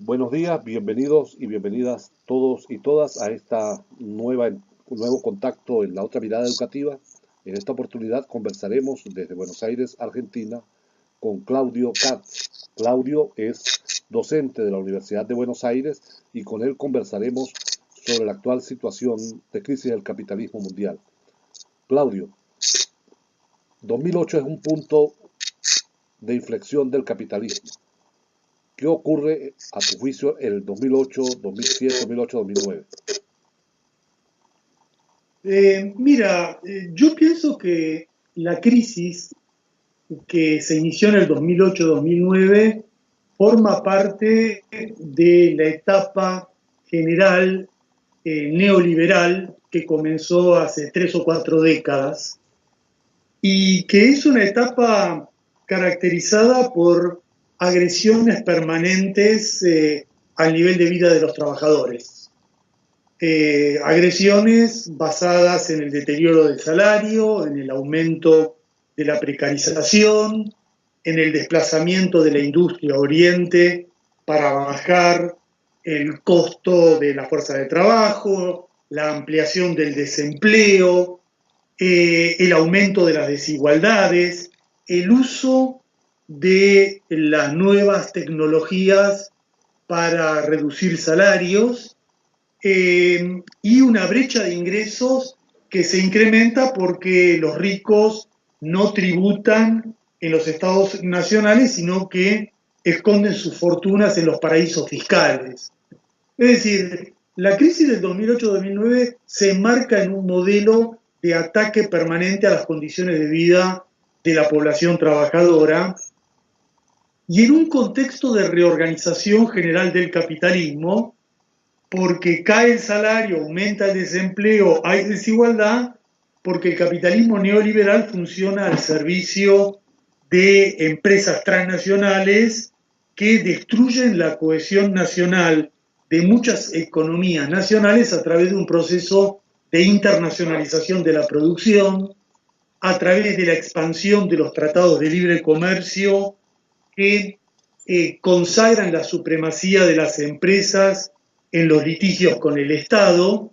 Buenos días, bienvenidos y bienvenidas todos y todas a esta nuevo contacto en la otra mirada educativa. En esta oportunidad conversaremos desde Buenos Aires, Argentina, con Claudio Katz. Claudio es docente de la Universidad de Buenos Aires y con él conversaremos sobre la actual situación de crisis del capitalismo mundial. Claudio, 2008 es un punto de inflexión del capitalismo. ¿Qué ocurre, a tu juicio, en el 2008, 2007, 2008, 2009? Yo pienso que la crisis que se inició en el 2008-2009 forma parte de la etapa general neoliberal que comenzó hace 3 o 4 décadas y que es una etapa caracterizada por agresiones permanentes al nivel de vida de los trabajadores. Agresiones basadas en el deterioro del salario, en el aumento de la precarización, en el desplazamiento de la industria a Oriente para bajar el costo de la fuerza de trabajo, la ampliación del desempleo, el aumento de las desigualdades, el uso de las nuevas tecnologías para reducir salarios y una brecha de ingresos que se incrementa porque los ricos no tributan en los estados nacionales, sino que esconden sus fortunas en los paraísos fiscales. Es decir, la crisis del 2008-2009 se enmarca en un modelo de ataque permanente a las condiciones de vida de la población trabajadora y en un contexto de reorganización general del capitalismo, porque cae el salario, aumenta el desempleo, hay desigualdad, porque el capitalismo neoliberal funciona al servicio de empresas transnacionales que destruyen la cohesión nacional de muchas economías nacionales a través de un proceso de internacionalización de la producción, a través de la expansión de los tratados de libre comercio que consagran la supremacía de las empresas en los litigios con el Estado,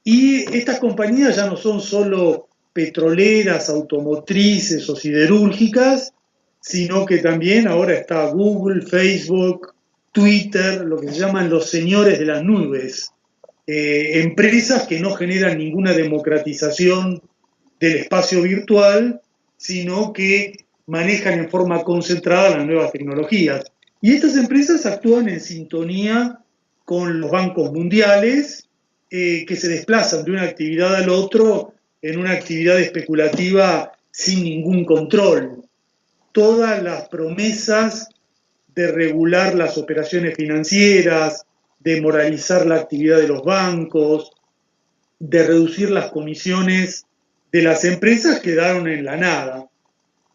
y estas compañías ya no son solo petroleras, automotrices o siderúrgicas, sino que también ahora está Google, Facebook, Twitter, lo que se llaman los señores de las nubes, empresas que no generan ninguna democratización del espacio virtual, sino que manejan en forma concentrada las nuevas tecnologías. Y estas empresas actúan en sintonía con los bancos mundiales, que se desplazan de una actividad al otro en una actividad especulativa sin ningún control. Todas las promesas de regular las operaciones financieras, de moralizar la actividad de los bancos, de reducir las comisiones de las empresas quedaron en la nada.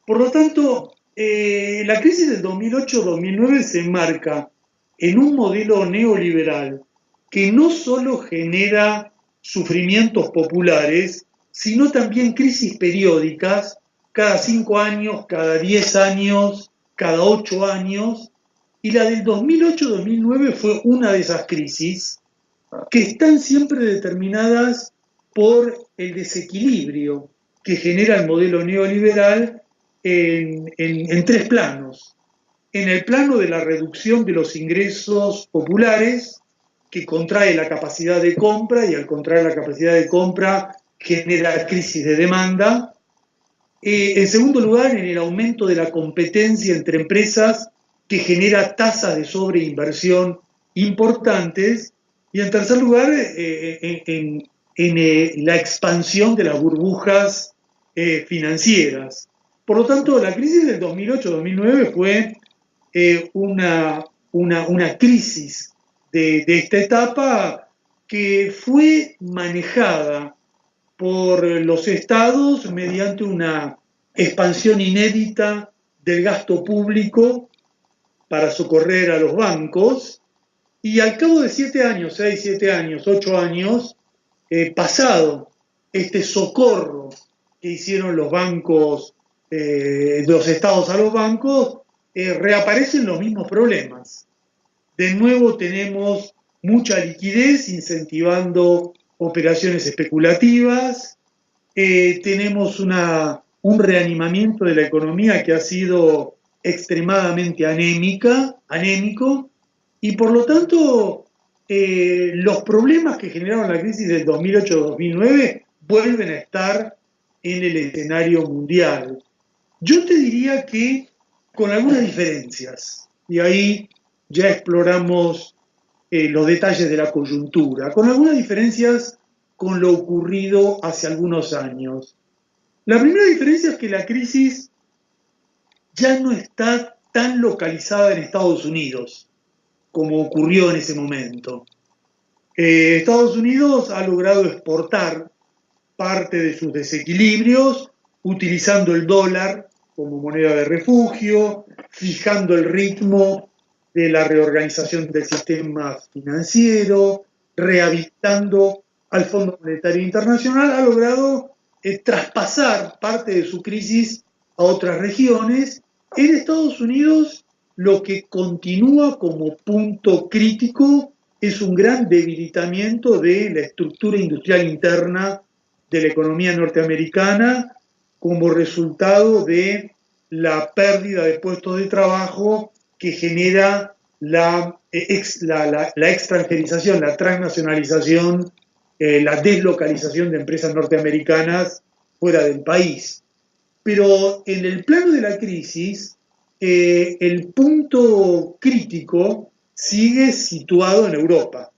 Por lo tanto, la crisis del 2008-2009 se enmarca en un modelo neoliberal que no solo genera sufrimientos populares, sino también crisis periódicas cada 5 años, cada 10 años, cada 8 años, y la del 2008-2009 fue una de esas crisis que están siempre determinadas por el desequilibrio que genera el modelo neoliberal en 3 planos. En el plano de la reducción de los ingresos populares, que contrae la capacidad de compra y al contraer la capacidad de compra genera crisis de demanda. En segundo lugar, en el aumento de la competencia entre empresas que genera tasas de sobreinversión importantes. Y en tercer lugar, en la expansión de las burbujas financieras. Por lo tanto, la crisis del 2008-2009 fue una crisis de esta etapa que fue manejada por los estados mediante una expansión inédita del gasto público para socorrer a los bancos, y al cabo de 7 años, 6, 7 años, 8 años, pasado este socorro que hicieron los bancos, los estados a los bancos, reaparecen los mismos problemas. De nuevo tenemos mucha liquidez incentivando operaciones especulativas. Tenemos un reanimamiento de la economía que ha sido extremadamente anémico, y por lo tanto los problemas que generaron la crisis del 2008-2009 vuelven a estar en el escenario mundial. Yo te diría que con algunas diferencias, y ahí ya exploramos los detalles de la coyuntura, con algunas diferencias con lo ocurrido hace algunos años. La primera diferencia es que la crisis ya no está tan localizada en Estados Unidos como ocurrió en ese momento. Estados Unidos ha logrado exportar parte de sus desequilibrios utilizando el dólar como moneda de refugio, fijando el ritmo de la reorganización del sistema financiero, rehabilitando al Fondo Monetario Internacional, ha logrado traspasar parte de su crisis a otras regiones. En Estados Unidos, lo que continúa como punto crítico es un gran debilitamiento de la estructura industrial interna de la economía norteamericana como resultado de la pérdida de puestos de trabajo que genera la extranjerización, la transnacionalización, la deslocalización de empresas norteamericanas fuera del país. Pero en el plano de la crisis, el punto crítico sigue situado en Europa.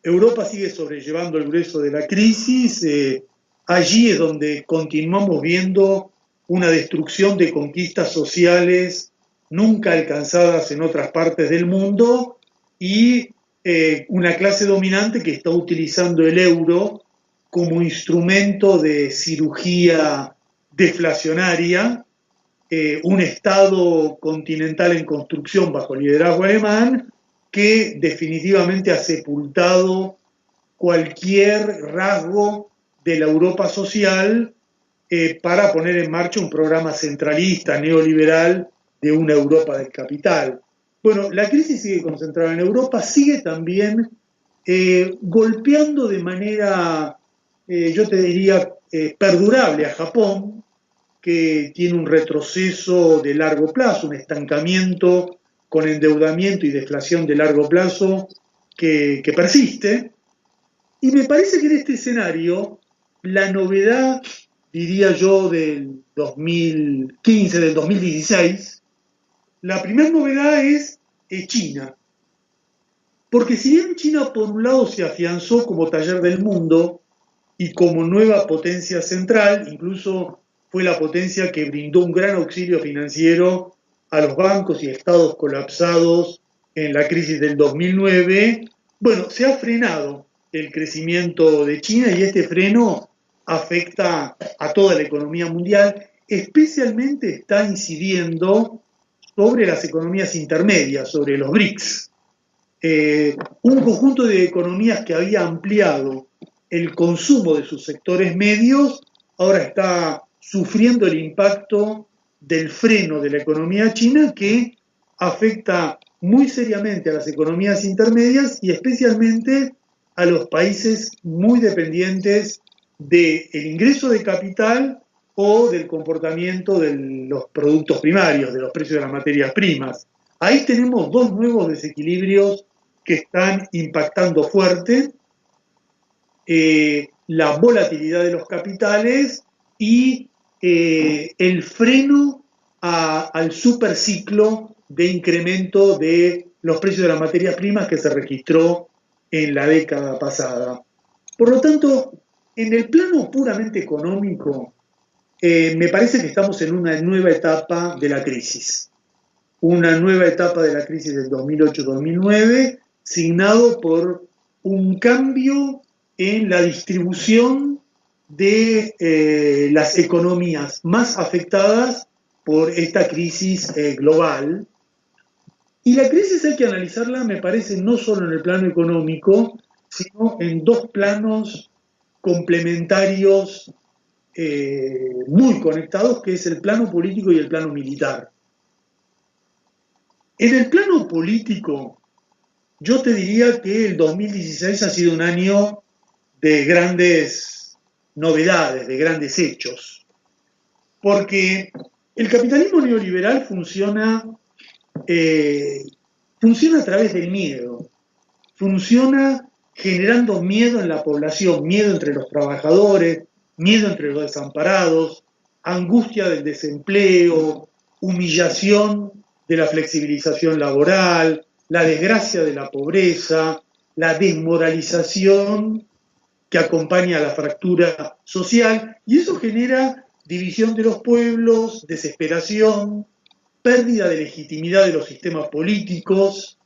Europa sigue sobrellevando el grueso de la crisis. Allí es donde continuamos viendo una destrucción de conquistas sociales nunca alcanzadas en otras partes del mundo y una clase dominante que está utilizando el euro como instrumento de cirugía deflacionaria, un Estado continental en construcción bajo liderazgo alemán que definitivamente ha sepultado cualquier rasgo de la Europa social para poner en marcha un programa centralista, neoliberal, de una Europa del capital. Bueno, la crisis sigue concentrada en Europa, sigue también golpeando de manera, yo te diría, perdurable a Japón, que tiene un retroceso de largo plazo, un estancamiento con endeudamiento y deflación de largo plazo que persiste. Y me parece que en este escenario la novedad, diría yo, del 2015, del 2016, la primera novedad es China. Porque si bien China por un lado se afianzó como taller del mundo y como nueva potencia central, incluso fue la potencia que brindó un gran auxilio financiero a los bancos y estados colapsados en la crisis del 2009, bueno, se ha frenado el crecimiento de China y este freno afecta a toda la economía mundial, especialmente está incidiendo sobre las economías intermedias, sobre los BRICS. Un conjunto de economías que había ampliado el consumo de sus sectores medios, ahora está sufriendo el impacto del freno de la economía china que afecta muy seriamente a las economías intermedias y especialmente a los países muy dependientes del ingreso de capital o del comportamiento de los productos primarios, de los precios de las materias primas. Ahí tenemos dos nuevos desequilibrios que están impactando fuerte, la volatilidad de los capitales y el freno al superciclo de incremento de los precios de las materias primas que se registró en la década pasada. Por lo tanto, en el plano puramente económico, me parece que estamos en una nueva etapa de la crisis. Una nueva etapa de la crisis del 2008-2009, signado por un cambio en la distribución de las economías más afectadas por esta crisis global. Y la crisis hay que analizarla, me parece, no solo en el plano económico, sino en dos planos complementarios muy conectados, que es el plano político y el plano militar. En el plano político, yo te diría que el 2016 ha sido un año de grandes novedades, de grandes hechos, porque el capitalismo neoliberal eh, funciona a través del miedo, funciona generando miedo en la población, miedo entre los trabajadores, miedo entre los desamparados, angustia del desempleo, humillación de la flexibilización laboral, la desgracia de la pobreza, la desmoralización que acompaña a la fractura social, y eso genera división de los pueblos, desesperación, pérdida de legitimidad de los sistemas políticos,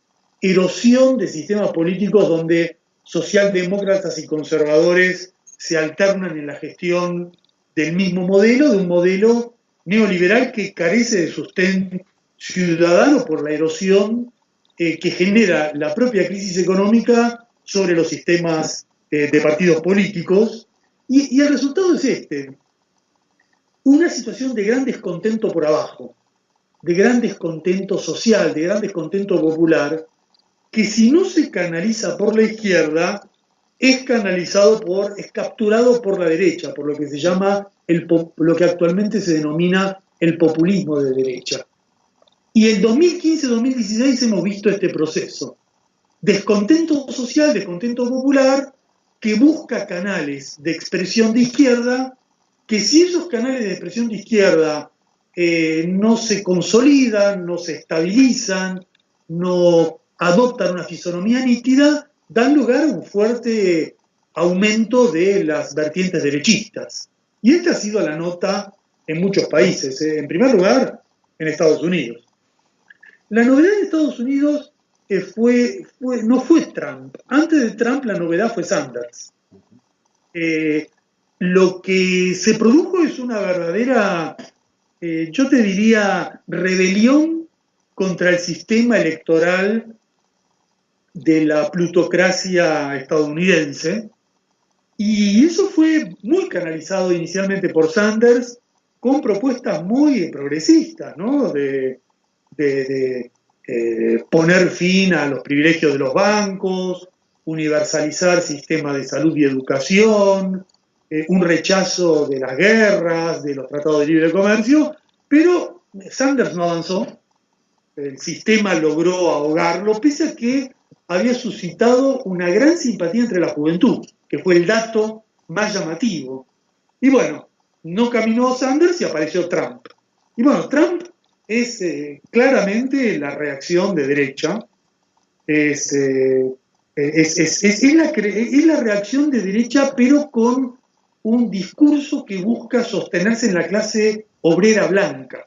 erosión de sistemas políticos donde socialdemócratas y conservadores se alternan en la gestión del mismo modelo, de un modelo neoliberal que carece de sostén ciudadano por la erosión que genera la propia crisis económica sobre los sistemas de partidos políticos. Y el resultado es este, una situación de gran descontento por abajo, de gran descontento social, de gran descontento popular, que si no se canaliza por la izquierda, es capturado por la derecha, por lo que se llama lo que actualmente se denomina el populismo de derecha. Y en 2015-2016 hemos visto este proceso. Descontento social, descontento popular, que busca canales de expresión de izquierda, que si esos canales de expresión de izquierda no se consolidan, no se estabilizan, no adoptan una fisonomía nítida, dan lugar a un fuerte aumento de las vertientes derechistas. Y esta ha sido la nota en muchos países. En primer lugar, en Estados Unidos. La novedad en Estados Unidos no fue Trump. Antes de Trump la novedad fue Sanders. Lo que se produjo es una verdadera, yo te diría, rebelión contra el sistema electoral de la plutocracia estadounidense, y eso fue muy canalizado inicialmente por Sanders con propuestas muy progresistas, ¿no? De poner fin a los privilegios de los bancos, universalizar sistemas de salud y educación, un rechazo de las guerras, de los tratados de libre comercio, pero Sanders no avanzó, el sistema logró ahogarlo, pese a que había suscitado una gran simpatía entre la juventud, que fue el dato más llamativo. Y bueno, no caminó Sanders y apareció Trump. Y bueno, Trump es claramente la reacción de derecha, es la reacción de derecha, pero con un discurso que busca sostenerse en la clase obrera blanca,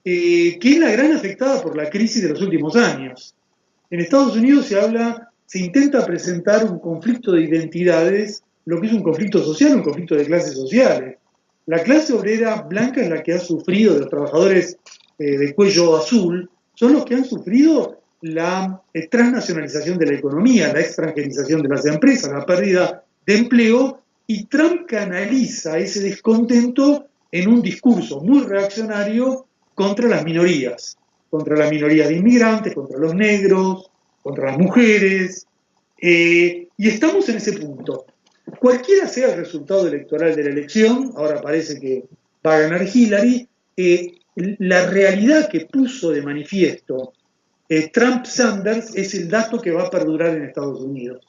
que es la gran afectada por la crisis de los últimos años. En Estados Unidos se intenta presentar un conflicto de identidades, lo que es un conflicto social, un conflicto de clases sociales. La clase obrera blanca es la que ha sufrido, de los trabajadores de cuello azul, son los que han sufrido la transnacionalización de la economía, la extranjerización de las empresas, la pérdida de empleo, y Trump canaliza ese descontento en un discurso muy reaccionario contra las minorías de inmigrantes, contra los negros, contra las mujeres, y estamos en ese punto. Cualquiera sea el resultado electoral de la elección, ahora parece que va a ganar Hillary, la realidad que puso de manifiesto Trump-Sanders es el dato que va a perdurar en Estados Unidos.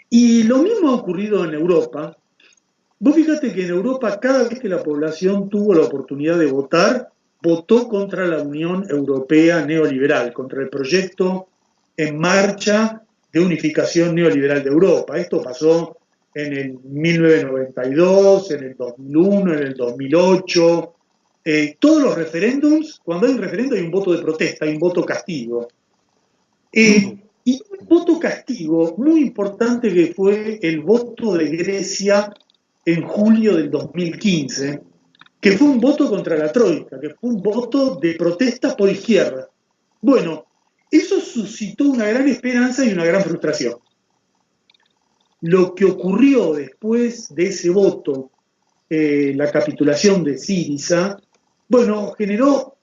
Y lo mismo ha ocurrido en Europa. Vos fíjate que en Europa, cada vez que la población tuvo la oportunidad de votar, votó contra la Unión Europea neoliberal, contra el proyecto en marcha de unificación neoliberal de Europa. Esto pasó en el 1992, en el 2001, en el 2008. Todos los referéndums, cuando hay un referéndum hay un voto de protesta, hay un voto castigo. Y un voto castigo muy importante que fue el voto de Grecia en julio del 2015, que fue un voto contra la Troika, que fue un voto de protesta por izquierda. Bueno, eso suscitó una gran esperanza y una gran frustración. Lo que ocurrió después de ese voto, la capitulación de Syriza, bueno, generó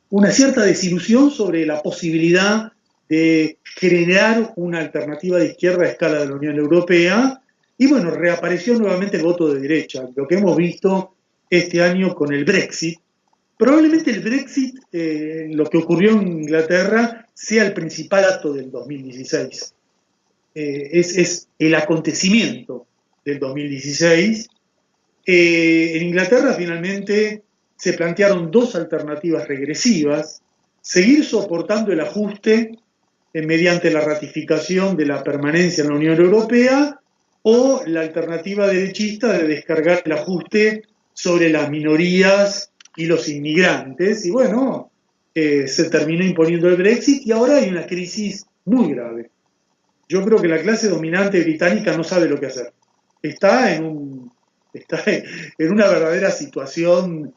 una cierta desilusión sobre la posibilidad de generar una alternativa de izquierda a escala de la Unión Europea. Y bueno, reapareció nuevamente el voto de derecha, lo que hemos visto este año con el Brexit. Probablemente el Brexit, lo que ocurrió en Inglaterra, sea el principal acto del 2016. Es el acontecimiento del 2016. En Inglaterra finalmente se plantearon dos alternativas regresivas: seguir soportando el ajuste mediante la ratificación de la permanencia en la Unión Europea, o la alternativa derechista de descargar el ajuste sobre las minorías y los inmigrantes. Y bueno, se terminó imponiendo el Brexit y ahora hay una crisis muy grave. Yo creo que la clase dominante británica no sabe lo que hacer. Está en una verdadera situación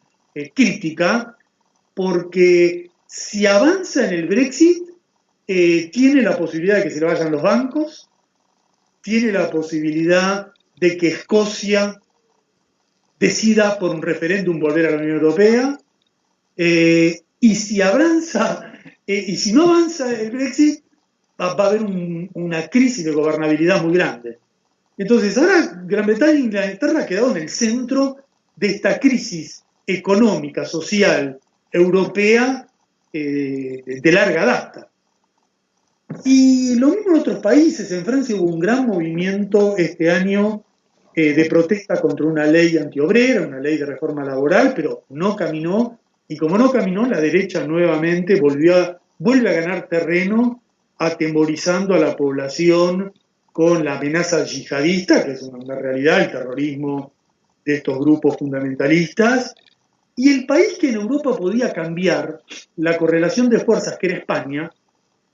crítica, porque si avanza en el Brexit, tiene la posibilidad de que se le vayan los bancos, tiene la posibilidad de que Escocia decida por un referéndum volver a la Unión Europea, y si avanza, y si no avanza el Brexit, va a haber una crisis de gobernabilidad muy grande. Entonces, ahora Gran Bretaña e Inglaterra ha quedado en el centro de esta crisis económica, social, europea, de larga data. Y lo mismo en otros países. En Francia hubo un gran movimiento este año de protesta contra una ley antiobrera, una ley de reforma laboral, pero no caminó. Y como no caminó, la derecha nuevamente vuelve a ganar terreno, atemorizando a la población con la amenaza yihadista, que es una realidad, el terrorismo de estos grupos fundamentalistas. Y el país que en Europa podía cambiar la correlación de fuerzas, que era España,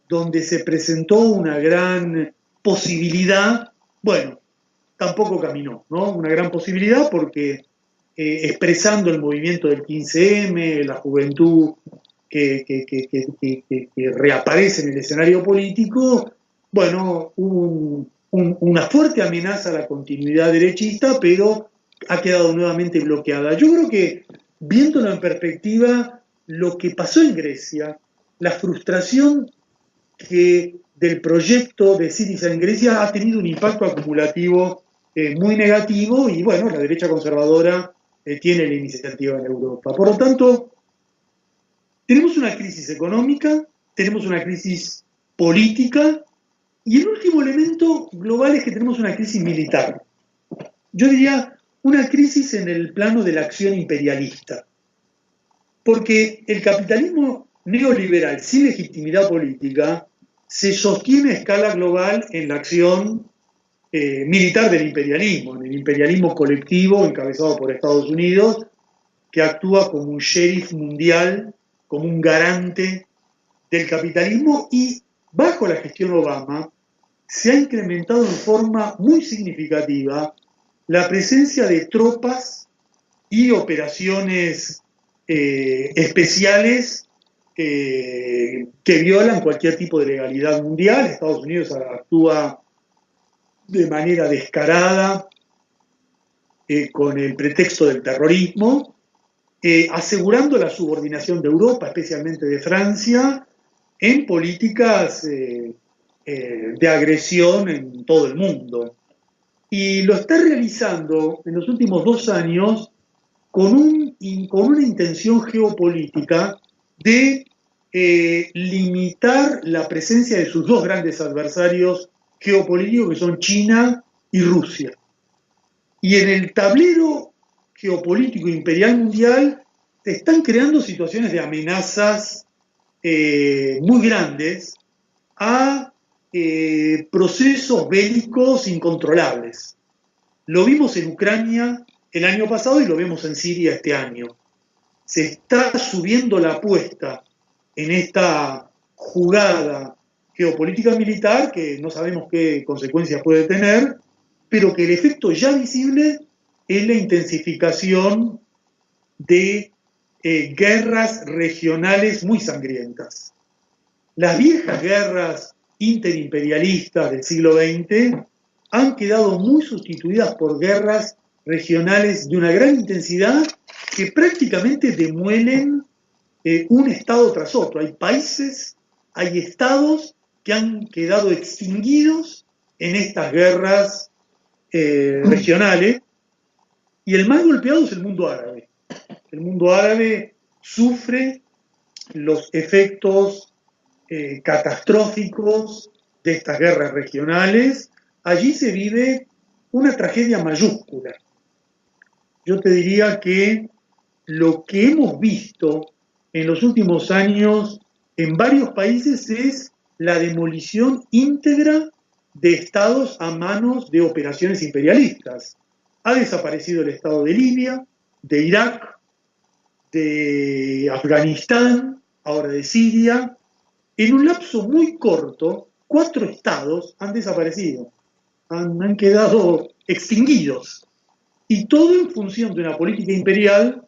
donde se presentó una gran posibilidad, bueno, tampoco caminó, ¿no? Una gran posibilidad porque, expresando el movimiento del 15M, la juventud que reaparece en el escenario político, bueno, hubo una fuerte amenaza a la continuidad derechista, pero ha quedado nuevamente bloqueada. Yo creo que, viéndolo en perspectiva, lo que pasó en Grecia, la frustración del proyecto de Syriza en Grecia ha tenido un impacto acumulativo muy negativo, y bueno, la derecha conservadora tiene la iniciativa en Europa. Por lo tanto, tenemos una crisis económica, tenemos una crisis política, y el último elemento global es que tenemos una crisis militar. Yo diría una crisis en el plano de la acción imperialista, porque el capitalismo neoliberal sin legitimidad política se sostiene a escala global en la acción militar del imperialismo, en el imperialismo colectivo encabezado por Estados Unidos, que actúa como un sheriff mundial, como un garante del capitalismo. Y bajo la gestión Obama se ha incrementado en forma muy significativa la presencia de tropas y operaciones especiales que violan cualquier tipo de legalidad mundial. Estados Unidos actúa de manera descarada con el pretexto del terrorismo, asegurando la subordinación de Europa, especialmente de Francia, en políticas de agresión en todo el mundo. Y lo está realizando en los últimos 2 años con una intención geopolítica de limitar la presencia de sus dos grandes adversarios geopolíticos, que son China y Rusia. Y en el tablero geopolítico imperial mundial se están creando situaciones de amenazas muy grandes a procesos bélicos incontrolables. Lo vimos en Ucrania el año pasado y lo vemos en Siria este año. Se está subiendo la apuesta en esta jugada geopolítica militar, que no sabemos qué consecuencias puede tener, pero que el efecto ya visible es la intensificación de guerras regionales muy sangrientas. Las viejas guerras interimperialistas del siglo XX han quedado muy sustituidas por guerras regionales de una gran intensidad que prácticamente demuelen un estado tras otro. Hay países, hay estados que han quedado extinguidos en estas guerras regionales, y el más golpeado es el mundo árabe. El mundo árabe sufre los efectos catastróficos de estas guerras regionales. Allí se vive una tragedia mayúscula. Yo te diría que lo que hemos visto en los últimos años en varios países es la demolición íntegra de estados a manos de operaciones imperialistas. Ha desaparecido el estado de Libia, de Irak, de Afganistán, ahora de Siria. En un lapso muy corto, 4 estados han desaparecido, han quedado extinguidos. Y todo en función de una política imperial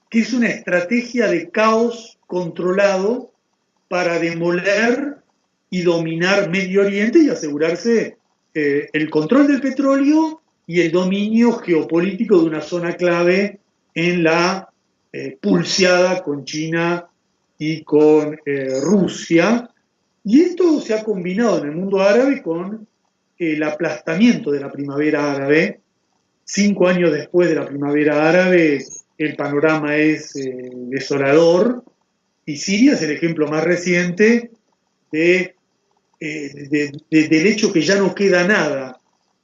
que es una estrategia de caos controlado para demoler y dominar Medio Oriente y asegurarse el control del petróleo y el dominio geopolítico de una zona clave en la pulseada con China y con Rusia. Y esto se ha combinado en el mundo árabe con el aplastamiento de la primavera árabe. 5 años después de la primavera árabe, el panorama es desolador, y Siria es el ejemplo más reciente del hecho que ya no queda nada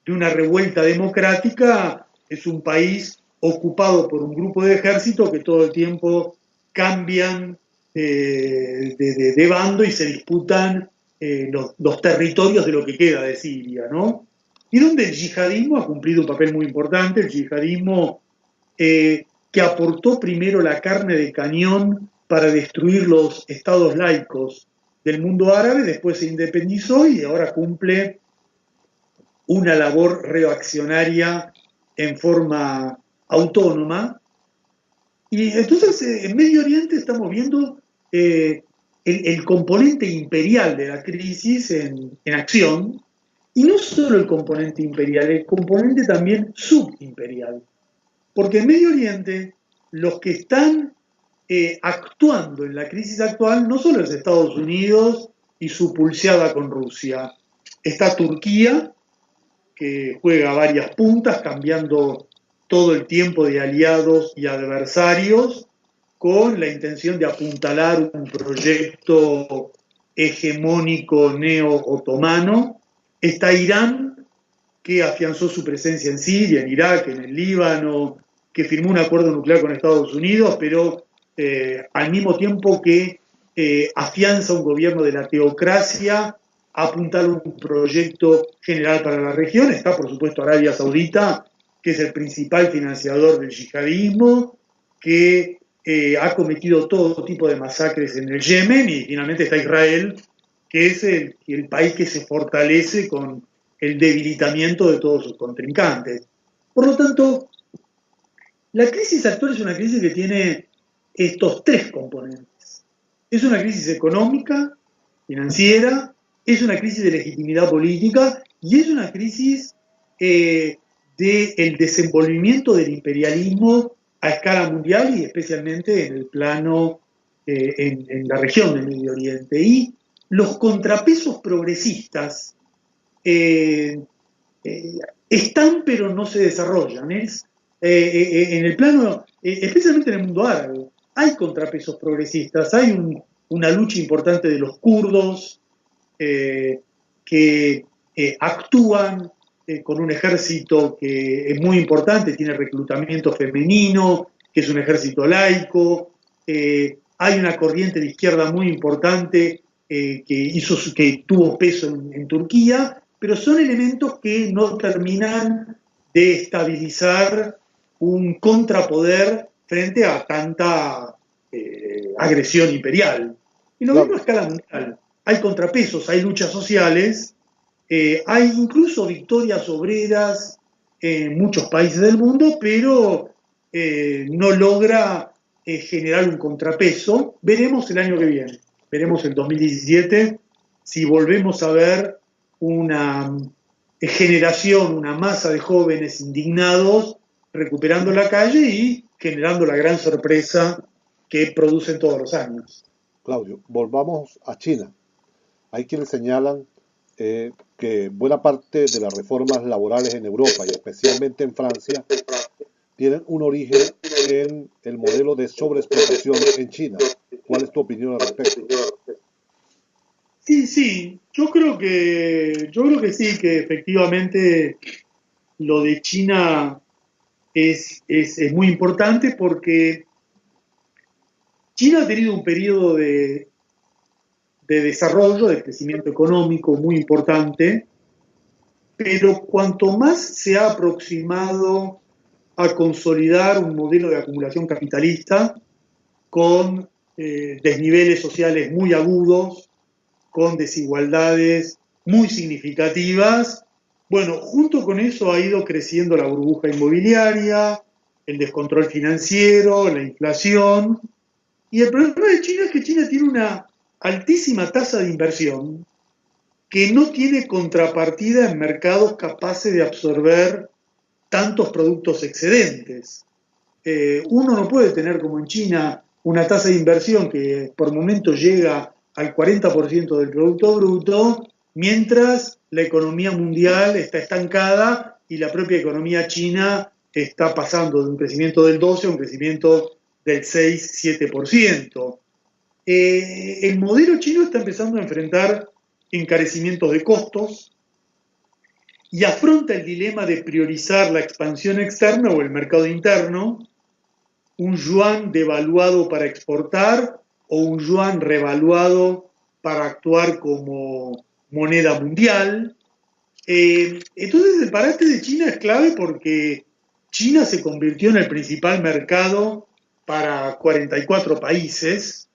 de una revuelta democrática. Es un país ocupado por un grupo de ejército que todo el tiempo cambian de bando y se disputan los territorios de lo que queda de Siria, ¿no? Y donde el yihadismo ha cumplido un papel muy importante, el yihadismo que aportó primero la carne de cañón para destruir los estados laicos del mundo árabe, después se independizó y ahora cumple una labor reaccionaria en forma autónoma. Y entonces en Medio Oriente estamos viendo el componente imperial de la crisis en acción, y no solo el componente imperial, el componente también subimperial. Porque en Medio Oriente los que están actuando en la crisis actual no solo es Estados Unidos y su pulseada con Rusia. Está Turquía, que juega varias puntas, cambiando todo el tiempo de aliados y adversarios, con la intención de apuntalar un proyecto hegemónico neo-otomano. Está Irán, que afianzó su presencia en Siria, en Irak, en el Líbano, que firmó un acuerdo nuclear con Estados Unidos, pero al mismo tiempo que afianza un gobierno de la teocracia, apuntar un proyecto general para la región. Está, por supuesto, Arabia Saudita, que es el principal financiador del yihadismo, que ha cometido todo tipo de masacres en el Yemen, y finalmente está Israel, que es el país que se fortalece con el debilitamiento de todos sus contrincantes. Por lo tanto, la crisis actual es una crisis que tiene estos 3 componentes. Es una crisis económica, financiera, es una crisis de legitimidad política y es una crisis del desenvolvimiento del imperialismo a escala mundial y especialmente en el plano, en la región del Medio Oriente. Y los contrapesos progresistas están pero no se desarrollan. En el plano, especialmente en el mundo árabe, hay contrapesos progresistas, hay una lucha importante de los kurdos que actúan con un ejército que es muy importante, tiene reclutamiento femenino, que es un ejército laico. Hay una corriente de izquierda muy importante que tuvo peso en Turquía, pero son elementos que no terminan de estabilizar un contrapoder frente a tanta agresión imperial. Y lo mismo a escala mundial. Hay contrapesos, hay luchas sociales, hay incluso victorias obreras en muchos países del mundo, pero no logra generar un contrapeso. Veremos el año que viene, veremos el 2017, si volvemos a ver una generación, una masa de jóvenes indignados recuperando la calle y generando la gran sorpresa que producen todos los años. Claudio, volvamos a China. Hay quienes señalan que buena parte de las reformas laborales en Europa y especialmente en Francia tienen un origen en el modelo de sobreexplotación en China. ¿Cuál es tu opinión al respecto? Sí, sí, yo creo que sí, que efectivamente lo de China es muy importante porque China ha tenido un periodo de desarrollo, de crecimiento económico muy importante, pero cuanto más se ha aproximado a consolidar un modelo de acumulación capitalista con desniveles sociales muy agudos, con desigualdades muy significativas. Bueno, junto con eso ha ido creciendo la burbuja inmobiliaria, el descontrol financiero, la inflación. Y el problema de China es que China tiene una altísima tasa de inversión que no tiene contrapartida en mercados capaces de absorber tantos productos excedentes. Uno no puede tener como en China una tasa de inversión que por momento llega al 40% del Producto Bruto, mientras la economía mundial está estancada y la propia economía china está pasando de un crecimiento del 12 a un crecimiento del 6-7%. El modelo chino está empezando a enfrentar encarecimientos de costos y afronta el dilema de priorizar la expansión externa o el mercado interno, un yuan devaluado para exportar o un yuan revaluado para actuar como moneda mundial. Entonces el parate de China es clave porque China se convirtió en el principal mercado para 44 países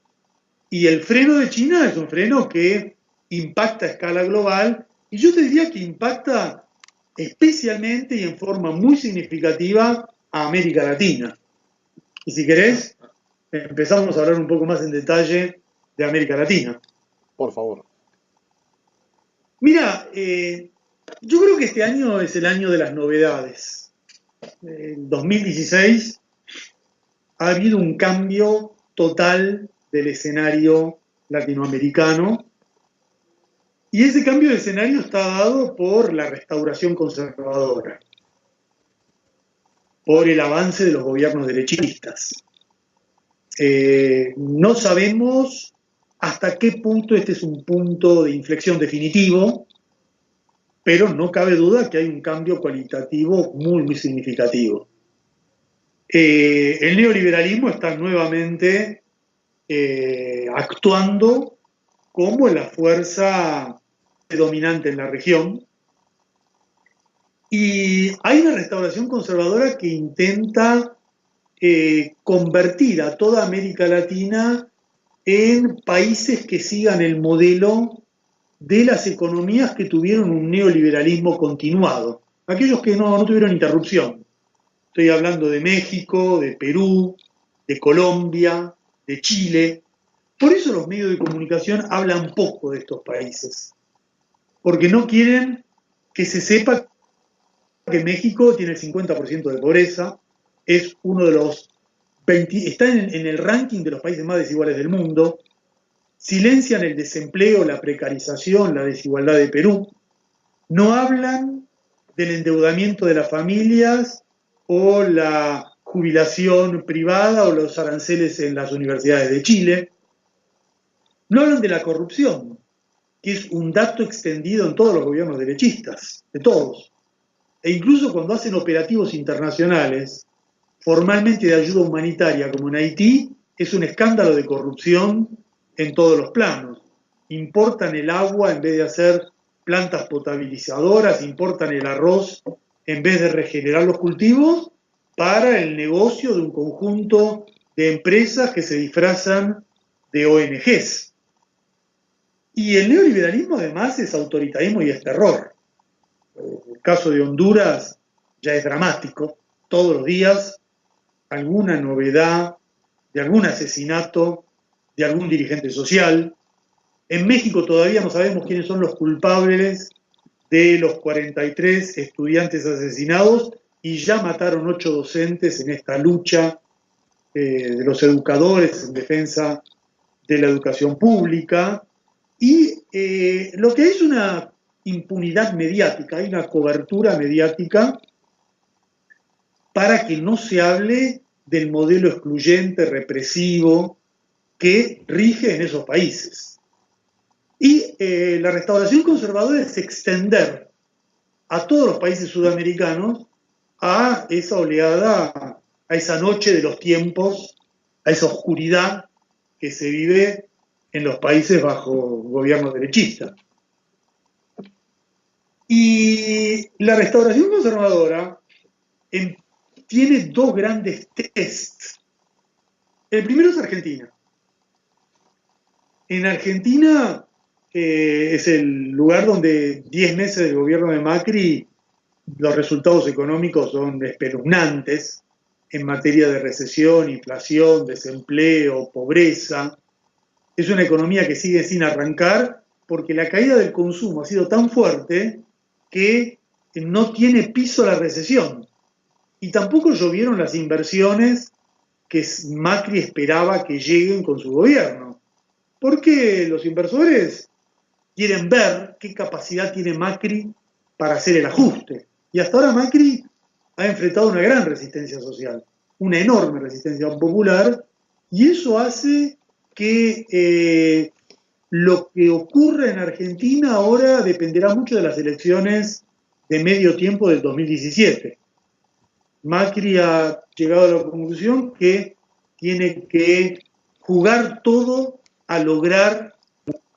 y el freno de China es un freno que impacta a escala global y yo te diría que impacta especialmente y en forma muy significativa a América Latina. Y si querés, empezamos a hablar un poco más en detalle de América Latina. Por favor. Mira, yo creo que este año es el año de las novedades. En 2016 ha habido un cambio total del escenario latinoamericano y ese cambio de escenario está dado por la restauración conservadora, por el avance de los gobiernos derechistas. No sabemos hasta qué punto este es un punto de inflexión definitivo, pero no cabe duda que hay un cambio cualitativo muy, muy significativo. El neoliberalismo está nuevamente actuando como la fuerza dominante en la región y hay una restauración conservadora que intenta convertir a toda América Latina en países que sigan el modelo de las economías que tuvieron un neoliberalismo continuado, aquellos que no tuvieron interrupción. Estoy hablando de México, de Perú, de Colombia, de Chile. Por eso los medios de comunicación hablan poco de estos países, porque no quieren que se sepa que México tiene el 50% de pobreza, es uno de los 20, está en el ranking de los países más desiguales del mundo, silencian el desempleo, la precarización, la desigualdad de Perú, no hablan del endeudamiento de las familias o la jubilación privada o los aranceles en las universidades de Chile, no hablan de la corrupción, que es un dato extendido en todos los gobiernos derechistas, de todos. E incluso cuando hacen operativos internacionales, formalmente de ayuda humanitaria, como en Haití, es un escándalo de corrupción en todos los planos. Importan el agua en vez de hacer plantas potabilizadoras, importan el arroz en vez de regenerar los cultivos para el negocio de un conjunto de empresas que se disfrazan de ONGs. Y el neoliberalismo además es autoritarismo y es terror. El caso de Honduras ya es dramático. Todos los días alguna novedad de algún asesinato de algún dirigente social. En México todavía no sabemos quiénes son los culpables de los 43 estudiantes asesinados y ya mataron 8 docentes en esta lucha de los educadores en defensa de la educación pública. Y lo que es una impunidad mediática, hay una cobertura mediática para que no se hable del modelo excluyente, represivo, que rige en esos países. Y la restauración conservadora es extender a todos los países sudamericanos a esa oleada, a esa noche de los tiempos, a esa oscuridad que se vive en los países bajo gobierno derechista. Y la restauración conservadora tiene dos grandes tests. El primero es Argentina. En Argentina es el lugar donde 10 meses del gobierno de Macri los resultados económicos son espeluznantes en materia de recesión, inflación, desempleo, pobreza. Es una economía que sigue sin arrancar porque la caída del consumo ha sido tan fuerte que no tiene piso la recesión. Y tampoco llovieron las inversiones que Macri esperaba que lleguen con su gobierno. Porque los inversores quieren ver qué capacidad tiene Macri para hacer el ajuste. Y hasta ahora Macri ha enfrentado una gran resistencia social, una enorme resistencia popular, y eso hace que lo que ocurra en Argentina ahora dependerá mucho de las elecciones de medio tiempo del 2017. Macri ha llegado a la conclusión que tiene que jugar todo a lograr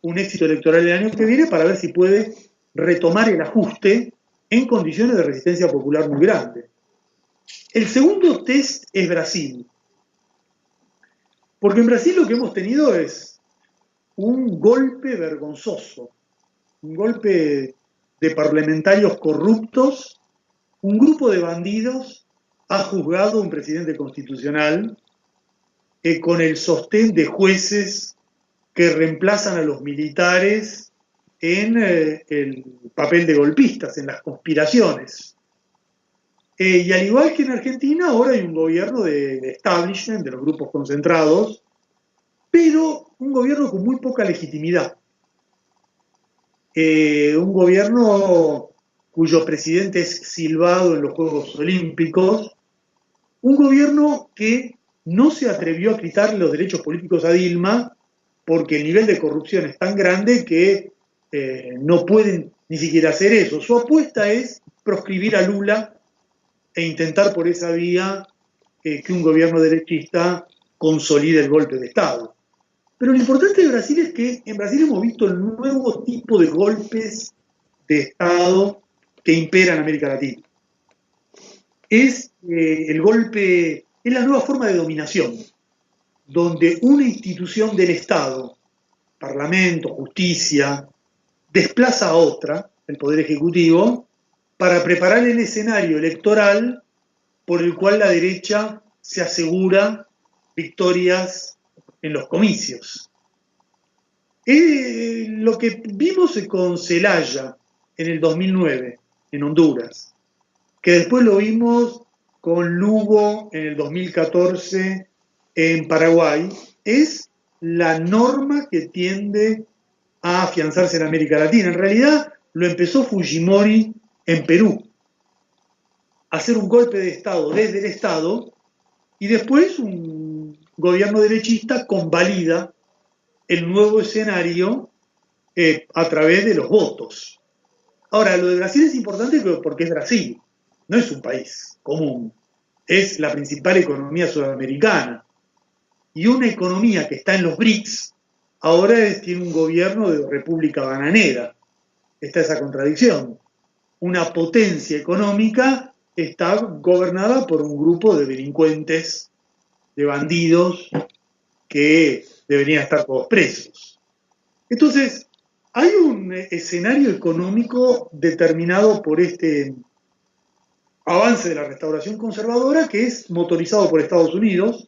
un éxito electoral el año que viene para ver si puede retomar el ajuste en condiciones de resistencia popular muy grande. El segundo test es Brasil. Porque en Brasil lo que hemos tenido es un golpe vergonzoso, un golpe de parlamentarios corruptos, un grupo de bandidos ha juzgado a un presidente constitucional con el sostén de jueces que reemplazan a los militares en el papel de golpistas, en las conspiraciones. Y al igual que en Argentina, ahora hay un gobierno de establishment, de los grupos concentrados, pero un gobierno con muy poca legitimidad. Un gobierno cuyo presidente es silbado en los Juegos Olímpicos, un gobierno que no se atrevió a quitarle los derechos políticos a Dilma porque el nivel de corrupción es tan grande que no pueden ni siquiera hacer eso. Su apuesta es proscribir a Lula e intentar por esa vía que un gobierno derechista consolide el golpe de Estado. Pero lo importante de Brasil es que en Brasil hemos visto el nuevo tipo de golpes de Estado que impera en América Latina. Es el golpe, es la nueva forma de dominación, donde una institución del Estado, Parlamento, justicia, desplaza a otra, el Poder Ejecutivo, para preparar el escenario electoral por el cual la derecha se asegura victorias en los comicios. Lo que vimos con Zelaya en el 2009, en Honduras, que después lo vimos con Lugo en el 2014 en Paraguay, es la norma que tiende a afianzarse en América Latina. En realidad lo empezó Fujimori en Perú, hacer un golpe de Estado desde el Estado, y después un gobierno derechista convalida el nuevo escenario a través de los votos. Ahora, lo de Brasil es importante porque es Brasil, no es un país común, es la principal economía sudamericana. Y una economía que está en los BRICS, ahora tiene un gobierno de república bananera. Está esa contradicción. Una potencia económica está gobernada por un grupo de delincuentes, de bandidos, que deberían estar todos presos. Entonces, hay un escenario económico determinado por este avance de la restauración conservadora que es motorizado por Estados Unidos,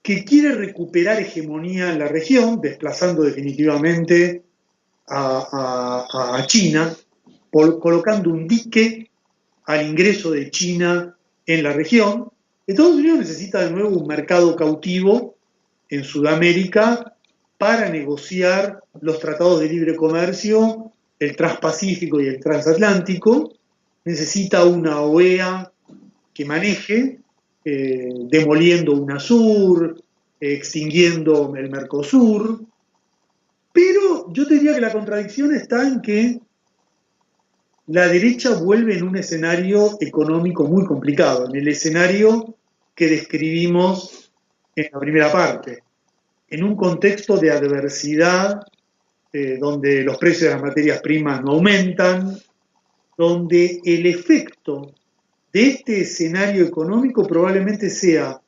que quiere recuperar hegemonía en la región, desplazando definitivamente a China, colocando un dique al ingreso de China en la región. Estados Unidos necesita de nuevo un mercado cautivo en Sudamérica para negociar los tratados de libre comercio, el transpacífico y el transatlántico. Necesita una OEA que maneje, demoliendo UNASUR, extinguiendo el Mercosur. Pero yo te diría que la contradicción está en que la derecha vuelve en un escenario económico muy complicado, en el escenario que describimos en la primera parte, en un contexto de adversidad donde los precios de las materias primas no aumentan, donde el efecto de este escenario económico probablemente sea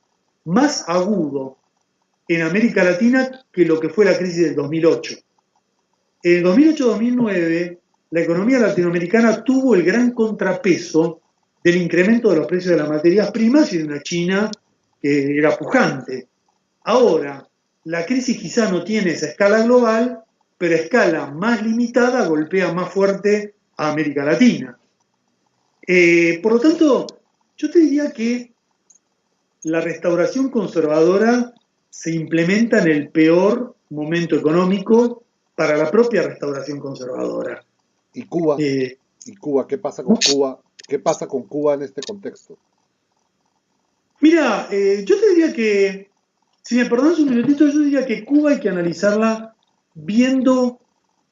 más agudo en América Latina que lo que fue la crisis del 2008. En el 2008-2009, la economía latinoamericana tuvo el gran contrapeso del incremento de los precios de las materias primas y de una China que era pujante. Ahora, la crisis quizá no tiene esa escala global, pero a escala más limitada golpea más fuerte a América Latina. Por lo tanto, yo te diría que la restauración conservadora se implementa en el peor momento económico para la propia restauración conservadora. ¿Y Cuba? ¿Y Cuba? ¿Qué pasa con Cuba? ¿Qué pasa con Cuba en este contexto? Mira, yo te diría que, si me perdonas un minutito, yo diría que Cuba hay que analizarla viendo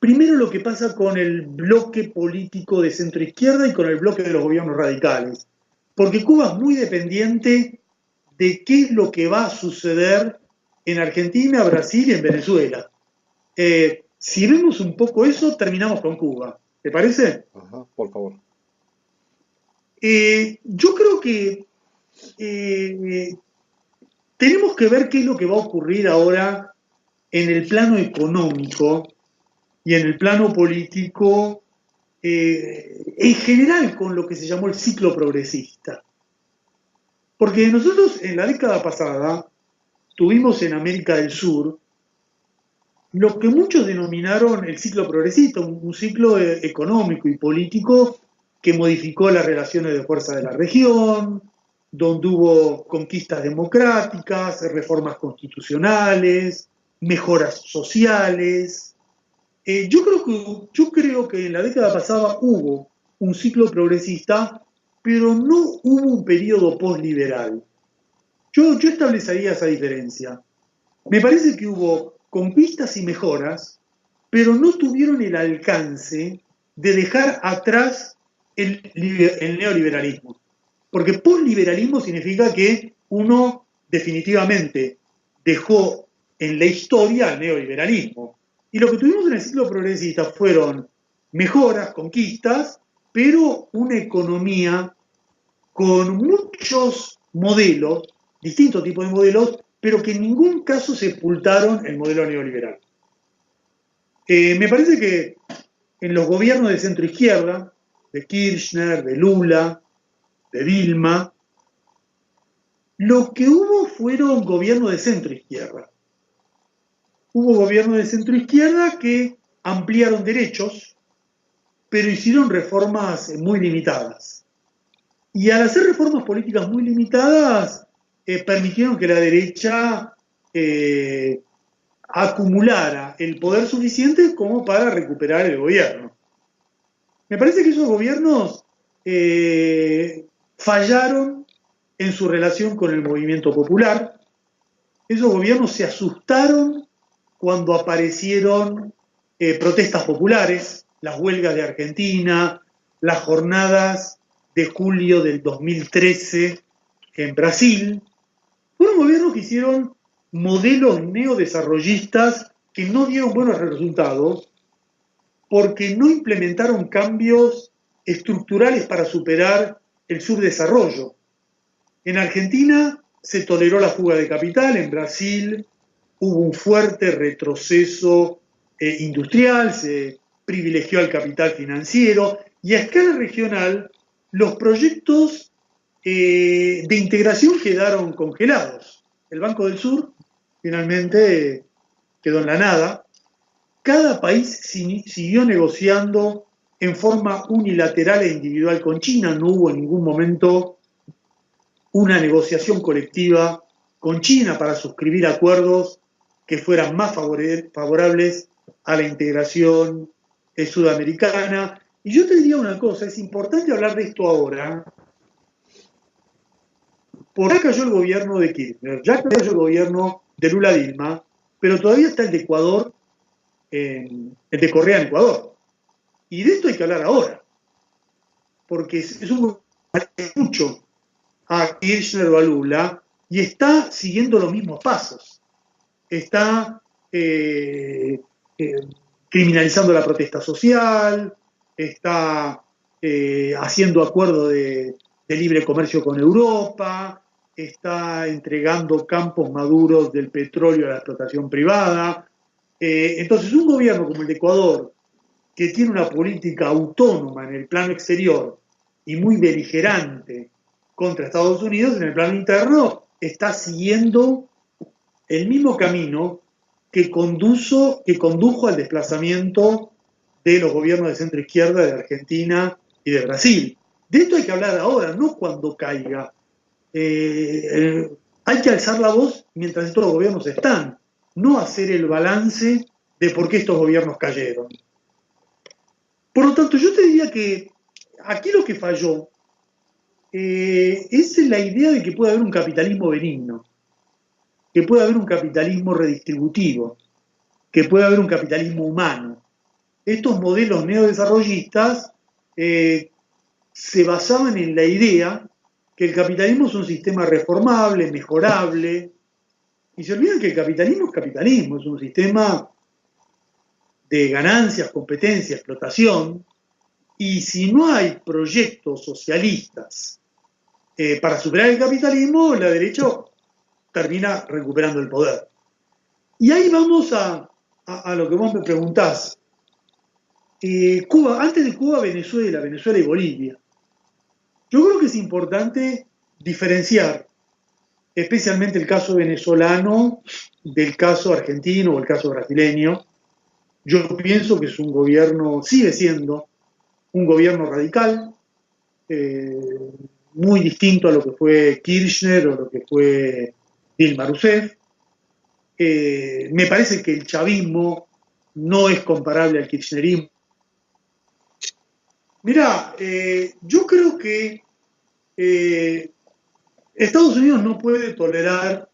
primero lo que pasa con el bloque político de centro izquierda y con el bloque de los gobiernos radicales. Porque Cuba es muy dependiente de qué es lo que va a suceder en Argentina, Brasil y en Venezuela. Si vemos un poco eso, terminamos con Cuba. ¿Te parece? Ajá, por favor. Yo creo que tenemos que ver qué es lo que va a ocurrir ahora en el plano económico y en el plano político, en general con lo que se llamó el ciclo progresista. Porque nosotros en la década pasada tuvimos en América del Sur lo que muchos denominaron el ciclo progresista, un ciclo económico y político que modificó las relaciones de fuerza de la región, donde hubo conquistas democráticas, reformas constitucionales, mejoras sociales. Yo creo que en la década pasada hubo un ciclo progresista, pero no hubo un periodo postliberal. Yo establecería esa diferencia. Me parece que hubo conquistas y mejoras, pero no tuvieron el alcance de dejar atrás el neoliberalismo. Porque postliberalismo significa que uno definitivamente dejó en la historia el neoliberalismo. Y lo que tuvimos en el ciclo progresista fueron mejoras, conquistas, pero una economía con muchos modelos, distintos tipos de modelos, pero que en ningún caso sepultaron el modelo neoliberal. Me parece que en los gobiernos de centro izquierda, de Kirchner, de Lula, de Dilma, lo que hubo fueron gobiernos de centro izquierda. Hubo gobiernos de centro izquierda que ampliaron derechos, pero hicieron reformas muy limitadas. Y al hacer reformas políticas muy limitadas, permitieron que la derecha acumulara el poder suficiente como para recuperar el gobierno. Me parece que esos gobiernos fallaron en su relación con el movimiento popular. Esos gobiernos se asustaron cuando aparecieron protestas populares, las huelgas de Argentina, las jornadas de julio del 2013 en Brasil. Fueron gobiernos que hicieron modelos neodesarrollistas que no dieron buenos resultados porque no implementaron cambios estructurales para superar el subdesarrollo. En Argentina se toleró la fuga de capital, en Brasil hubo un fuerte retroceso industrial, se privilegió al capital financiero y a escala regional los proyectos de integración quedaron congelados. El Banco del Sur finalmente quedó en la nada. Cada país siguió negociando en forma unilateral e individual con China. No hubo en ningún momento una negociación colectiva con China para suscribir acuerdos que fueran más favorables a la integración sudamericana. Y yo te diría una cosa, es importante hablar de esto ahora, porque ya cayó el gobierno de Kirchner, ya cayó el gobierno de Lula Dilma, pero todavía está el de Ecuador, el de Correa en Ecuador. Y de esto hay que hablar ahora, porque es un mucho a Kirchner o a Lula y está siguiendo los mismos pasos. Está criminalizando la protesta social, está haciendo acuerdos de libre comercio con Europa, está entregando campos maduros del petróleo a la explotación privada. Entonces, un gobierno como el de Ecuador, que tiene una política autónoma en el plano exterior y muy beligerante contra Estados Unidos, en el plano interno está siguiendo el mismo camino que condujo al desplazamiento de los gobiernos de centro izquierda de Argentina y de Brasil. De esto hay que hablar ahora, no cuando caiga. Hay que alzar la voz mientras estos gobiernos están, no hacer el balance de por qué estos gobiernos cayeron. Por lo tanto, yo te diría que aquí lo que falló es la idea de que puede haber un capitalismo benigno, que puede haber un capitalismo redistributivo, que puede haber un capitalismo humano. Estos modelos neodesarrollistas se basaban en la idea que el capitalismo es un sistema reformable, mejorable, y se olvidan que el capitalismo, es un sistema de ganancias, competencia, explotación, y si no hay proyectos socialistas para superar el capitalismo, la derecha termina recuperando el poder. Y ahí vamos a lo que vos me preguntás. Cuba, antes de Cuba, Venezuela y Bolivia. Yo creo que es importante diferenciar, especialmente el caso venezolano, del caso argentino o el caso brasileño. Yo pienso que es un gobierno, sigue siendo un gobierno radical, muy distinto a lo que fue Kirchner o lo que fue Dilma Rousseff. Me parece que el chavismo no es comparable al kirchnerismo. Mirá, yo creo que Estados Unidos no puede tolerar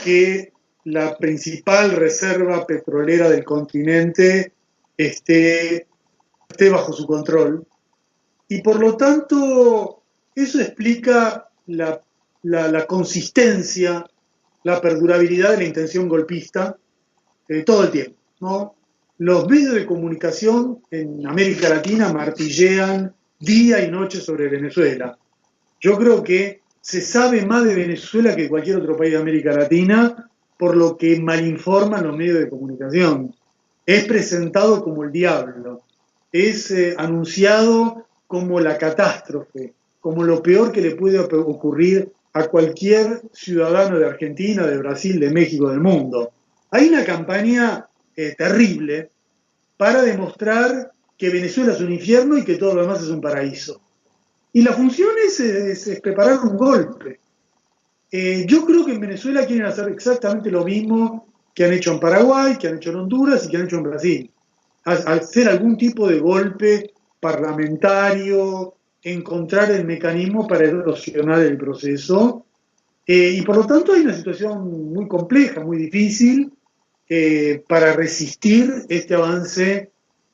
que la principal reserva petrolera del continente esté bajo su control. Y por lo tanto, eso explica la consistencia, la perdurabilidad de la intención golpista todo el tiempo, ¿no? Los medios de comunicación en América Latina martillean día y noche sobre Venezuela. Yo creo que se sabe más de Venezuela que cualquier otro país de América Latina, por lo que malinforman los medios de comunicación. Es presentado como el diablo, es anunciado como la catástrofe, como lo peor que le puede ocurrir a cualquier ciudadano de Argentina, de Brasil, de México, del mundo. Hay una campaña terrible para demostrar que Venezuela es un infierno y que todo lo demás es un paraíso. Y la función es preparar un golpe. Yo creo que en Venezuela quieren hacer exactamente lo mismo que han hecho en Paraguay, que han hecho en Honduras y que han hecho en Brasil. Hacer algún tipo de golpe parlamentario, encontrar el mecanismo para erosionar el proceso. Y por lo tanto hay una situación muy compleja, muy difícil para resistir este avance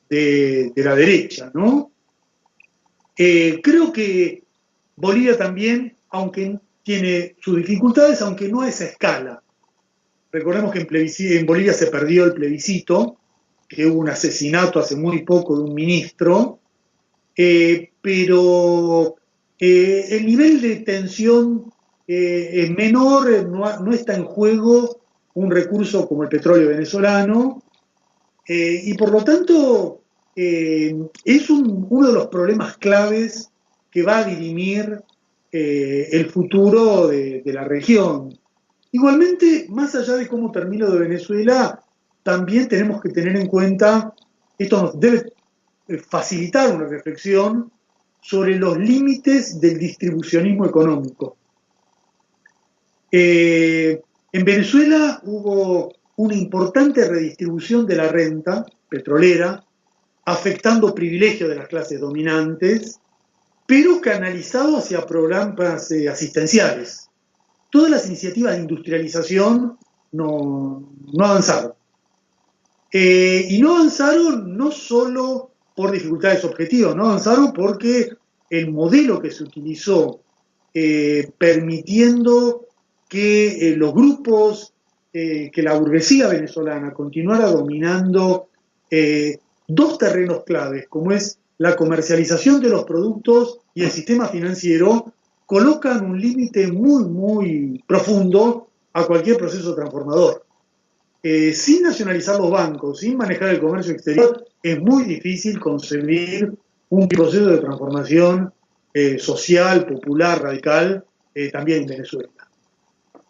de la derecha, ¿no? Creo que Bolivia también, aunque tiene sus dificultades, aunque no a esa escala. Recordemos que en Bolivia se perdió el plebiscito, que hubo un asesinato hace muy poco de un ministro, pero el nivel de tensión es menor, no está en juego un recurso como el petróleo venezolano, y por lo tanto es uno de los problemas claves que va a dirimir el futuro de la región. Igualmente, más allá de cómo termina lo de Venezuela, también tenemos que tener en cuenta, esto nos debe facilitar una reflexión sobre los límites del distribucionismo económico. En Venezuela hubo una importante redistribución de la renta petrolera, afectando privilegios de las clases dominantes, pero canalizado hacia programas asistenciales. Todas las iniciativas de industrialización no avanzaron. Y no avanzaron no solo por dificultades objetivas, no avanzaron porque el modelo que se utilizó permitiendo que los grupos, que la burguesía venezolana continuara dominando dos terrenos claves, como es la comercialización de los productos y el sistema financiero, colocan un límite muy, muy profundo a cualquier proceso transformador. Sin nacionalizar los bancos, sin manejar el comercio exterior, es muy difícil concebir un proceso de transformación social, popular, radical, también en Venezuela.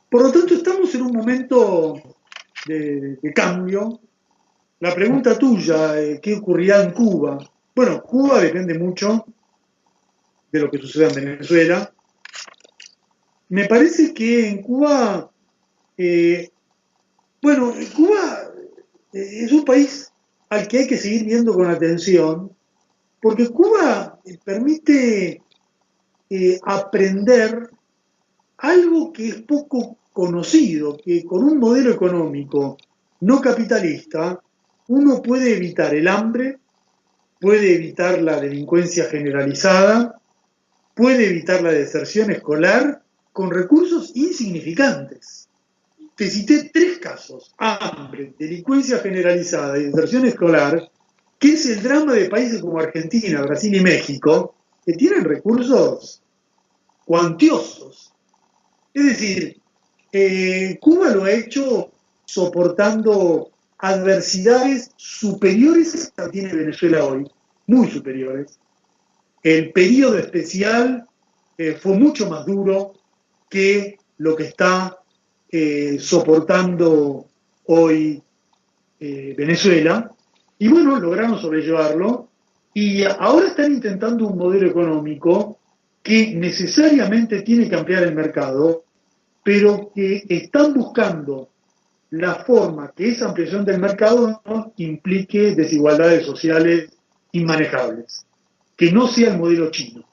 Por lo tanto, estamos en un momento de cambio. La pregunta tuya, ¿qué ocurrirá en Cuba? Bueno, Cuba depende mucho de lo que suceda en Venezuela. Me parece que en Cuba, Cuba es un país al que hay que seguir viendo con atención, porque Cuba permite aprender algo que es poco conocido, que con un modelo económico no capitalista uno puede evitar el hambre, puede evitar la delincuencia generalizada, puede evitar la deserción escolar con recursos insignificantes. Te cité 3 casos: hambre, delincuencia generalizada y deserción escolar, que es el drama de países como Argentina, Brasil y México, que tienen recursos cuantiosos. Es decir, Cuba lo ha hecho soportando adversidades superiores a las que tiene Venezuela hoy, muy superiores. El periodo especial fue mucho más duro que lo que está soportando hoy Venezuela, y bueno, lograron sobrellevarlo, y ahora están intentando un modelo económico que necesariamente tiene que ampliar el mercado, pero que están buscando la forma que esa ampliación del mercado no implique desigualdades sociales inmanejables, que no sea el modelo chino.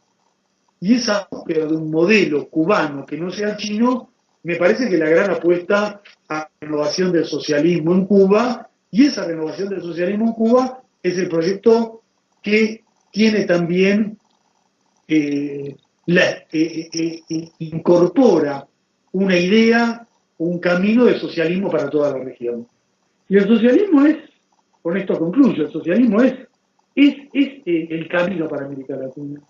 Y esa búsqueda de un modelo cubano que no sea chino, me parece que la gran apuesta a la renovación del socialismo en Cuba, y esa renovación del socialismo en Cuba es el proyecto que tiene también, incorpora una idea, un camino de socialismo para toda la región. Y el socialismo es, con esto concluyo, el socialismo es el camino para América Latina.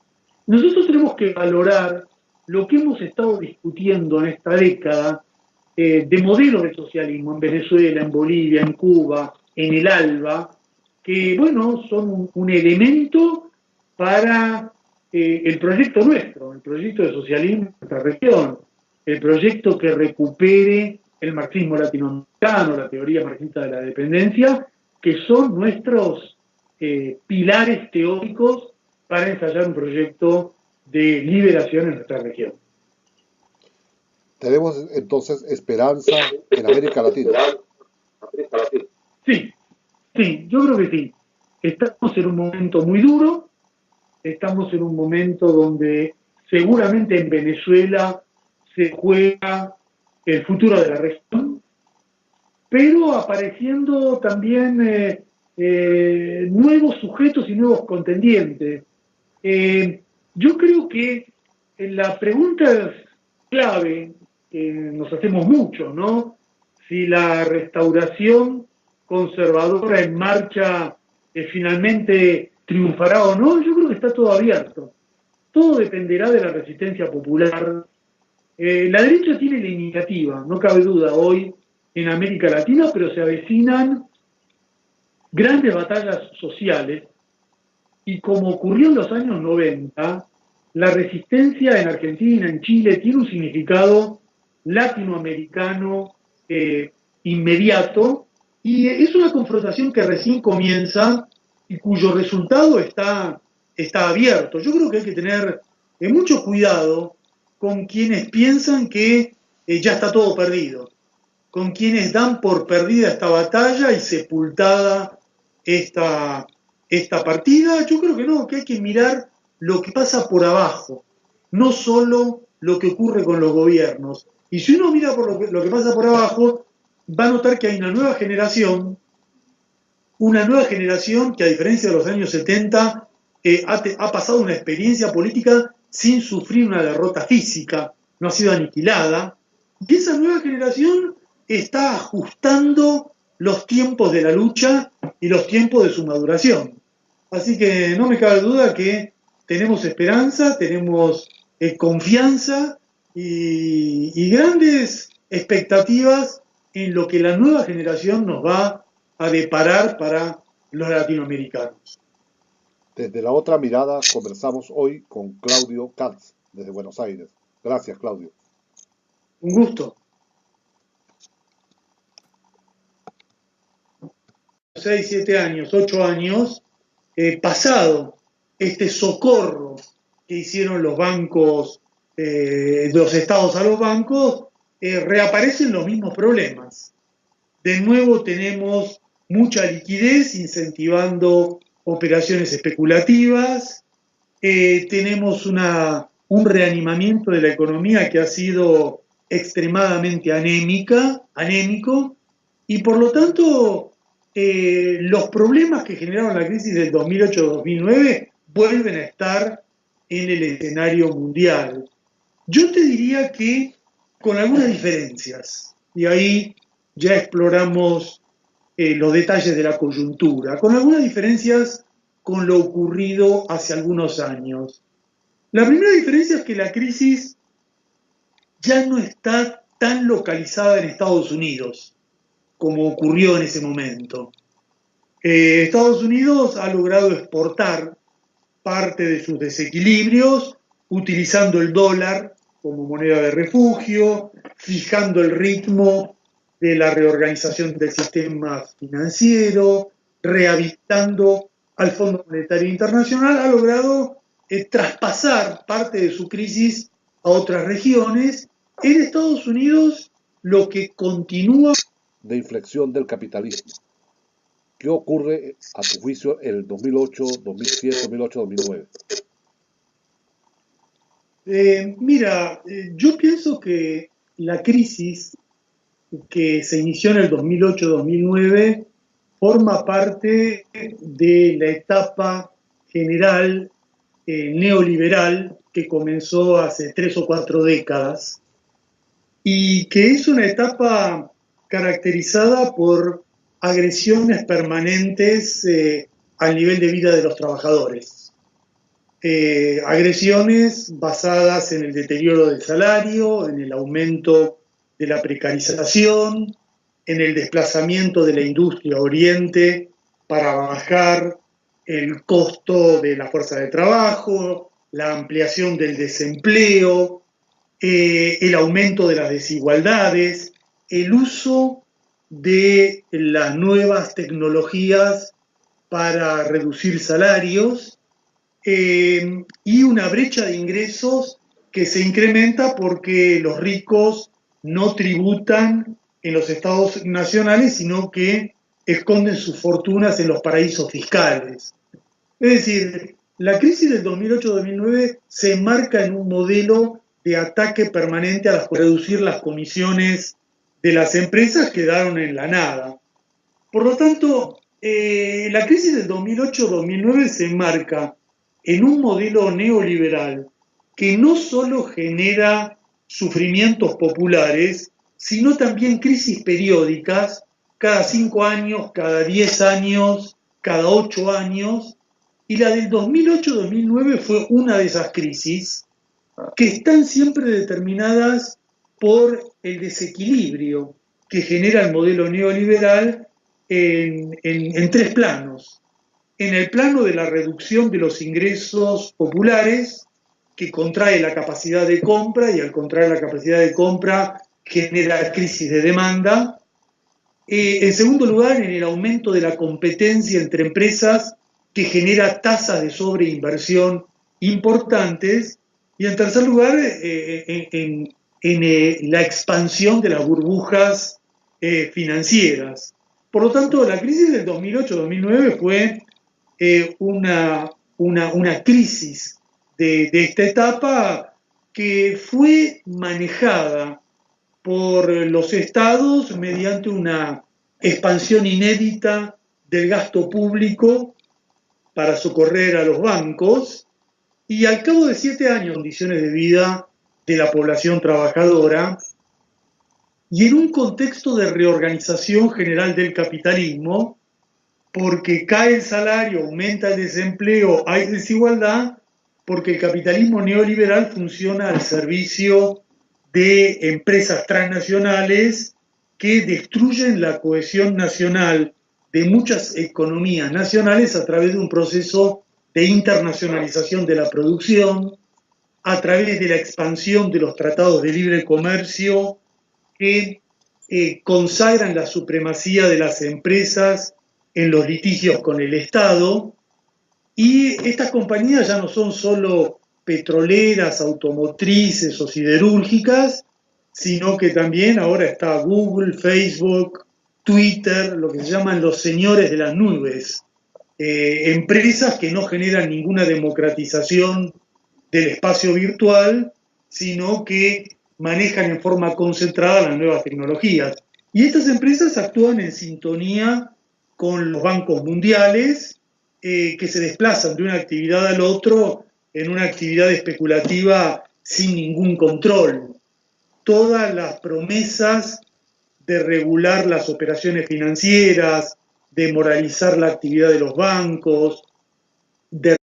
Nosotros tenemos que valorar lo que hemos estado discutiendo en esta década de modelos de socialismo en Venezuela, en Bolivia, en Cuba, en el ALBA, que, bueno, son un elemento para el proyecto nuestro, el proyecto de socialismo en nuestra región, el proyecto que recupere el marxismo latinoamericano, la teoría marxista de la dependencia, que son nuestros pilares teóricos para ensayar un proyecto de liberación en nuestra región. Tenemos entonces esperanza en América Latina. Sí, yo creo que sí. Estamos en un momento muy duro, estamos en un momento donde seguramente en Venezuela se juega el futuro de la región, pero apareciendo también nuevos sujetos y nuevos contendientes. Yo creo que la pregunta clave que nos hacemos mucho, ¿no? Si la restauración conservadora en marcha finalmente triunfará o no, yo creo que está todo abierto. Todo dependerá de la resistencia popular. La derecha tiene la iniciativa, no cabe duda, hoy en América Latina, pero se avecinan grandes batallas sociales, y como ocurrió en los años 90, la resistencia en Argentina, en Chile, tiene un significado latinoamericano inmediato, y es una confrontación que recién comienza y cuyo resultado está abierto. Yo creo que hay que tener mucho cuidado con quienes piensan que ya está todo perdido, con quienes dan por perdida esta batalla y sepultada esta partida. Yo creo que no, que hay que mirar lo que pasa por abajo, no solo lo que ocurre con los gobiernos. Y si uno mira por lo que pasa por abajo, va a notar que hay una nueva generación que, a diferencia de los años 70, ha pasado una experiencia política sin sufrir una derrota física, no ha sido aniquilada, y esa nueva generación está ajustando los tiempos de la lucha y los tiempos de su maduración. Así que no me cabe duda que tenemos esperanza, tenemos confianza y grandes expectativas en lo que la nueva generación nos va a deparar para los latinoamericanos. Desde la otra mirada conversamos hoy con Claudio Katz, desde Buenos Aires. Gracias, Claudio. Un gusto. 6, 7 años, 8 años, pasado este socorro que hicieron los bancos, los estados a los bancos, reaparecen los mismos problemas. De nuevo tenemos mucha liquidez incentivando operaciones especulativas, tenemos un reanimamiento de la economía que ha sido extremadamente anémico, y por lo tanto los problemas que generaron la crisis del 2008-2009 vuelven a estar en el escenario mundial. Yo te diría que con algunas diferencias, y ahí ya exploramos los detalles de la coyuntura, con algunas diferencias con lo ocurrido hace algunos años. La primera diferencia es que la crisis ya no está tan localizada en Estados Unidos como ocurrió en ese momento. Estados Unidos ha logrado exportar parte de sus desequilibrios utilizando el dólar como moneda de refugio, fijando el ritmo de la reorganización del sistema financiero, rehabilitando al Fondo Monetario Internacional, ha logrado traspasar parte de su crisis a otras regiones. En Estados Unidos, lo que continúa de inflexión del capitalismo. ¿Qué ocurre, a tu juicio, en el 2008, 2007, 2008, 2009? Mira, yo pienso que la crisis que se inició en el 2008-2009 forma parte de la etapa general neoliberal que comenzó hace 3 o 4 décadas y que es una etapa caracterizada por agresiones permanentes al nivel de vida de los trabajadores. Agresiones basadas en el deterioro del salario, en el aumento de la precarización, en el desplazamiento de la industria a Oriente para bajar el costo de la fuerza de trabajo, la ampliación del desempleo, el aumento de las desigualdades, el uso de las nuevas tecnologías para reducir salarios y una brecha de ingresos que se incrementa porque los ricos no tributan en los estados nacionales, sino que esconden sus fortunas en los paraísos fiscales. Es decir, la crisis del 2008-2009 se enmarca en un modelo de ataque permanente a reducir las comisiones de las empresas, quedaron en la nada. Por lo tanto, la crisis del 2008-2009 se enmarca en un modelo neoliberal que no solo genera sufrimientos populares, sino también crisis periódicas, cada 5 años, cada 10 años, cada 8 años, y la del 2008-2009 fue una de esas crisis que están siempre determinadas por el desequilibrio que genera el modelo neoliberal en 3 planos. En el plano de la reducción de los ingresos populares, que contrae la capacidad de compra, y al contraer la capacidad de compra genera crisis de demanda. En segundo lugar, en el aumento de la competencia entre empresas que genera tasas de sobreinversión importantes, y en tercer lugar, la expansión de las burbujas financieras. Por lo tanto, la crisis del 2008-2009 fue una crisis de esta etapa que fue manejada por los estados mediante una expansión inédita del gasto público para socorrer a los bancos, y al cabo de 7 años, condiciones de vida de la población trabajadora, y en un contexto de reorganización general del capitalismo, porque cae el salario, aumenta el desempleo, hay desigualdad, porque el capitalismo neoliberal funciona al servicio de empresas transnacionales que destruyen la cohesión nacional de muchas economías nacionales a través de un proceso de internacionalización de la producción, a través de la expansión de los tratados de libre comercio que consagran la supremacía de las empresas en los litigios con el Estado. Y estas compañías ya no son solo petroleras, automotrices o siderúrgicas, sino que también ahora está Google, Facebook, Twitter, lo que se llaman los señores de las nubes, empresas que no generan ninguna democratización del espacio virtual, sino que manejan en forma concentrada las nuevas tecnologías. Y estas empresas actúan en sintonía con los bancos mundiales, que se desplazan de una actividad al otro en una actividad especulativa sin ningún control. Todas las promesas de regular las operaciones financieras, de moralizar la actividad de los bancos, de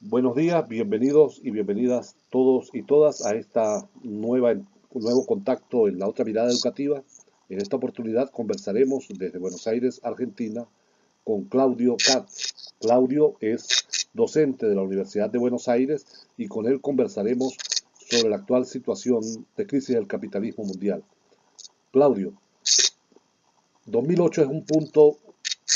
Buenos días, bienvenidos y bienvenidas todos y todas a esta nuevo contacto en la otra mirada educativa. En esta oportunidad conversaremos desde Buenos Aires, Argentina, con Claudio Katz. Claudio es docente de la Universidad de Buenos Aires y con él conversaremos sobre la actual situación de crisis del capitalismo mundial. Claudio, 2008 es un punto